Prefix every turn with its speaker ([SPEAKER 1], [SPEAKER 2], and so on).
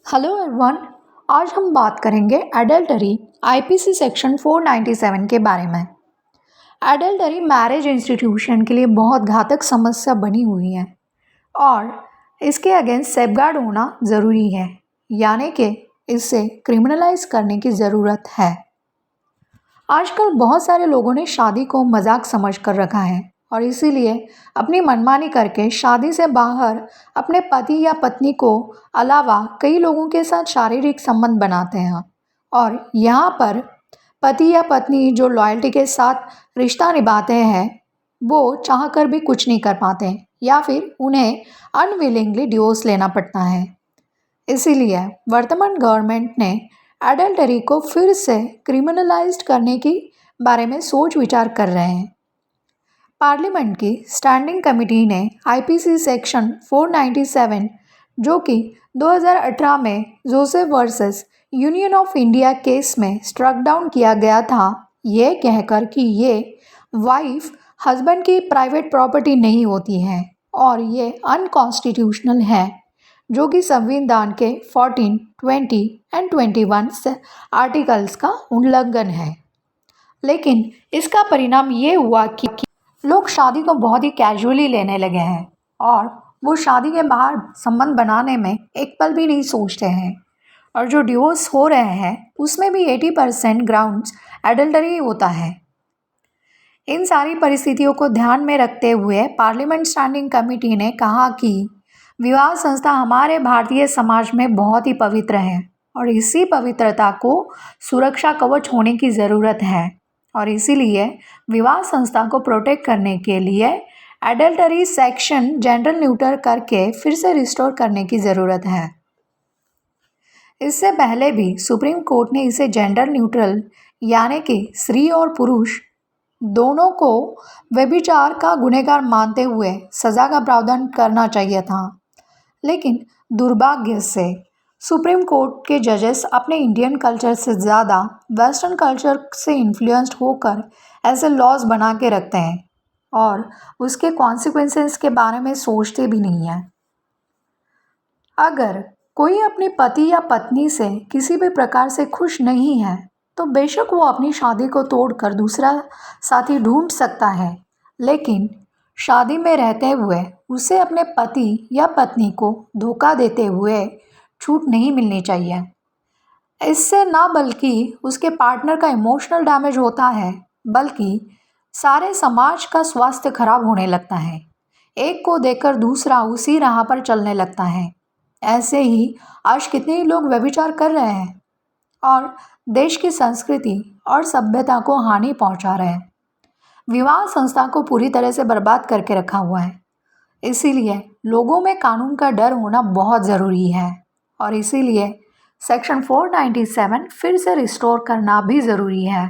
[SPEAKER 1] Hello everyone. आज हम बात करेंगे एडल्टरी आईपीसी सेक्शन 497 के बारे में। एडल्टरी मैरिज इंस्टीट्यूशन के लिए बहुत घातक समस्या बनी हुई है और इसके अगेंस्ट सेफगार्ड होना ज़रूरी है, यानी कि इसे क्रिमिनलाइज करने की ज़रूरत है। आजकल बहुत सारे लोगों ने शादी को मजाक समझ कर रखा है और इसीलिए अपनी मनमानी करके शादी से बाहर अपने पति या पत्नी को अलावा कई लोगों के साथ शारीरिक संबंध बनाते हैं और यहाँ पर पति या पत्नी जो लॉयल्टी के साथ रिश्ता निभाते हैं वो चाहकर भी कुछ नहीं कर पाते या फिर उन्हें अनविलिंगली डिवोर्स लेना पड़ता है। इसीलिए वर्तमान गवर्नमेंट ने एडल्टरी को फिर से क्रिमिनलाइज्ड करने की बारे में सोच विचार कर रहे हैं। पार्लियामेंट की स्टैंडिंग कमेटी ने आईपीसी सेक्शन 497 जो कि 2018 में Joseph versus union of India case में स्ट्रक डाउन किया गया था, ये कहकर कि ये वाइफ हस्बैंड की प्राइवेट प्रॉपर्टी नहीं होती है और ये अनकॉन्स्टिट्यूशनल है, जो कि संविधान के 14, 20 एंड 21 से आर्टिकल्स का उल्लंघन है। लेकिन इसका परिणाम ये हुआ कि लोग शादी को बहुत ही कैजुअली लेने लगे हैं और वो शादी के बाहर संबंध बनाने में एक पल भी नहीं सोचते हैं और जो डिवोर्स हो रहे हैं उसमें भी 80% ग्राउंड्स एडल्टरी होता है। इन सारी परिस्थितियों को ध्यान में रखते हुए पार्लियामेंट स्टैंडिंग कमेटी ने कहा कि विवाह संस्था हमारे भारतीय समाज में बहुत ही पवित्र है और इसी पवित्रता को सुरक्षा कवच होने की ज़रूरत है और इसीलिए विवाह संस्था को प्रोटेक्ट करने के लिए एडल्टरी सेक्शन जेंडर न्यूट्रल करके फिर से रिस्टोर करने की ज़रूरत है। इससे पहले भी सुप्रीम कोर्ट ने इसे जेंडर न्यूट्रल यानी कि स्त्री और पुरुष दोनों को व्यभिचार का गुनहगार मानते हुए सज़ा का प्रावधान करना चाहिए था, लेकिन दुर्भाग्य से सुप्रीम कोर्ट के जजेस अपने इंडियन कल्चर से ज़्यादा वेस्टर्न कल्चर से इन्फ्लुएंस्ड होकर ऐसे लॉज बना के रखते हैं और उसके कॉन्सिक्वेंसेस के बारे में सोचते भी नहीं हैं। अगर कोई अपने पति या पत्नी से किसी भी प्रकार से खुश नहीं है तो बेशक वो अपनी शादी को तोड़कर दूसरा साथी ढूंढ सकता है, लेकिन शादी में रहते हुए उसे अपने पति या पत्नी को धोखा देते हुए छूट नहीं मिलनी चाहिए। इससे ना बल्कि उसके पार्टनर का इमोशनल डैमेज होता है बल्कि सारे समाज का स्वास्थ्य खराब होने लगता है। एक को देखकर दूसरा उसी राह पर चलने लगता है। ऐसे ही आज कितने ही लोग व्यभिचार कर रहे हैं और देश की संस्कृति और सभ्यता को हानि पहुंचा रहे हैं। विवाह संस्था को पूरी तरह से बर्बाद करके रखा हुआ है। इसीलिए लोगों में कानून का डर होना बहुत ज़रूरी है और इसीलिए सेक्शन 497 फिर से रिस्टोर करना भी ज़रूरी है।